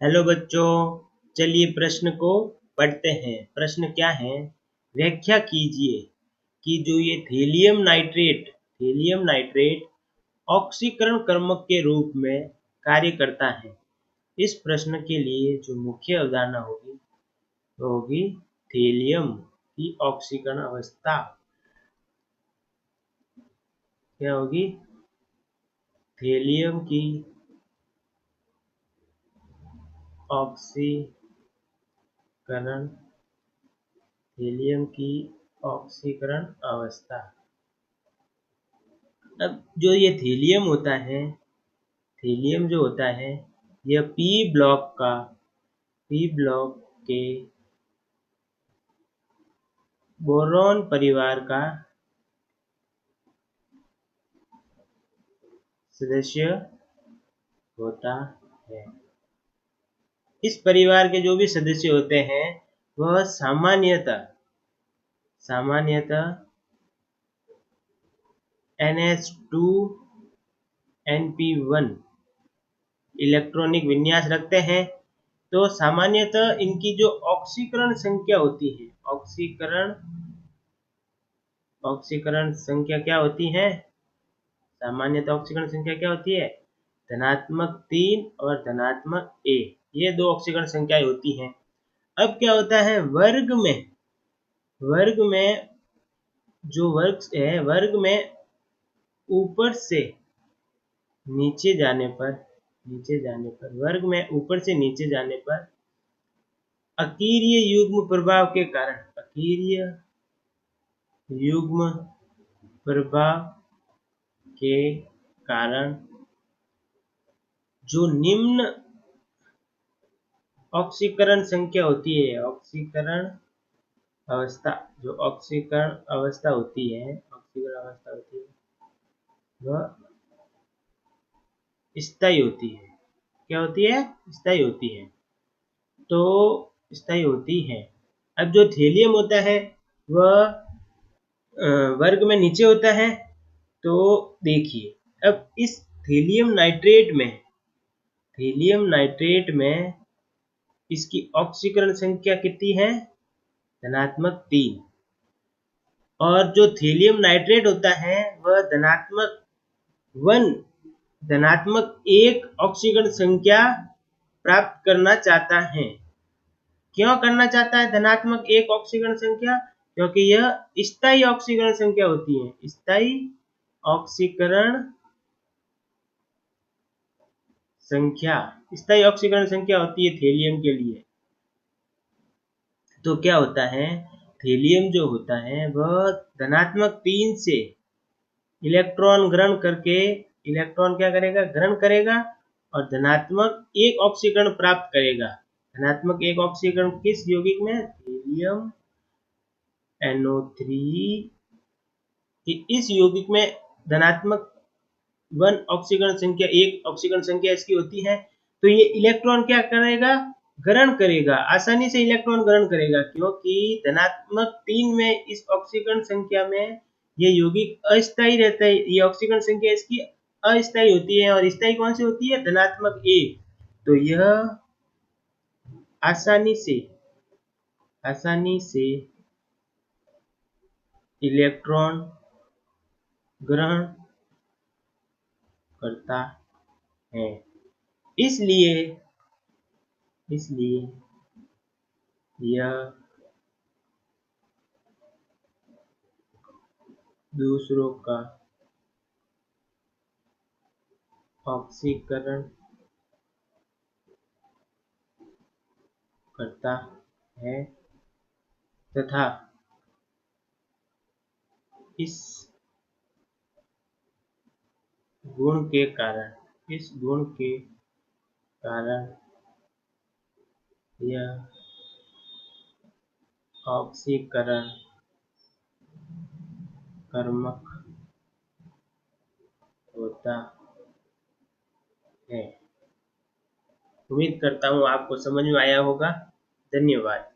Hello बच्चों, चलिए प्रश्न को पढ़ते हैं। प्रश्न क्या है? व्याख्या कीजिए कि जो ये थीलियम नाइट्रेट ऑक्सीकरण कर्मक के रूप में कार्य करता है। इस प्रश्न के लिए जो मुख्य अवधारणा होगी वो होगी थीलियम की ऑक्सीकरण अवस्था। क्या होगी? थीलियम की ऑक्सीकरण ऑक्सीकरण अवस्था। अब जो ये थीलियम जो होता है यह पी ब्लॉक के बोरॉन परिवार का सदस्य होता है। इस परिवार के जो भी सदस्य होते हैं वह सामान्यतः NH2NP1 इलेक्ट्रॉनिक विन्यास रखते हैं। तो सामान्यतः इनकी जो ऑक्सीकरण संख्या होती है, ऑक्सीकरण संख्या क्या होती है? सामान्यतः ऑक्सीकरण संख्या क्या होती है? धनात्मक 3 और धनात्मक 1, ये दो ऑक्सीकरण संख्याएं होती हैं। अब क्या होता है वर्ग में जो वर्ग में ऊपर से नीचे जाने पर वर्ग में ऊपर से नीचे जाने पर अकीरीय युग्म प्रभाव के कारण जो निम्न ऑक्सीकरण संख्या होती है, ऑक्सीकरण अवस्था होती है वह स्थायी होती है। क्या होती है? स्थायी होती है। तो स्थायी होती है। अब जो थीलियम होता है वह वर्ग में नीचे होता है। तो देखिए, अब इस थीलियम नाइट्रेट में इसकी ऑक्सीकरण संख्या कितनी है? धनात्मक 3। और जो थीलियम नाइट्रेट होता है वह धनात्मक 1 ऑक्सीकरण संख्या प्राप्त करना चाहता है। क्यों करना चाहता है धनात्मक 1 ऑक्सीकरण संख्या? क्योंकि यह स्थायी ऑक्सीकरण संख्या होती है। स्थायी ऑक्सीकरण संख्या होती है थीलियम के लिए। तो क्या होता है, थीलियम जो होता है वह धनात्मक 3 से इलेक्ट्रॉन ग्रहण करेगा और धनात्मक 1 ऑक्सीकरण प्राप्त करेगा। धनात्मक 1 ऑक्सीकरण किस यौगिक में? थीलियम NO3 इस यौगिक में धनात्मक 1 ऑक्सीकरण संख्या इसकी होती है। तो ये इलेक्ट्रॉन क्या करेगा? ग्रहण करेगा, आसानी से इलेक्ट्रॉन ग्रहण करेगा, क्योंकि धनात्मक 3 में इस ऑक्सीकरण संख्या में ये यौगिक अस्थायी रहता है। ये ऑक्सीकरण संख्या इसकी अस्थायी होती है। और स्थायी कौन सी होती है? धनात्मक 1। तो यह आसानी से इलेक्ट्रॉन ग्रहण करता है। इसलिए यह दूसरों का ऑक्सीकरण करता है तथा इस गुण के कारण यह ऑक्सीकरण कर्मक होता है। उम्मीद करता हूँ आपको समझ में आया होगा। धन्यवाद।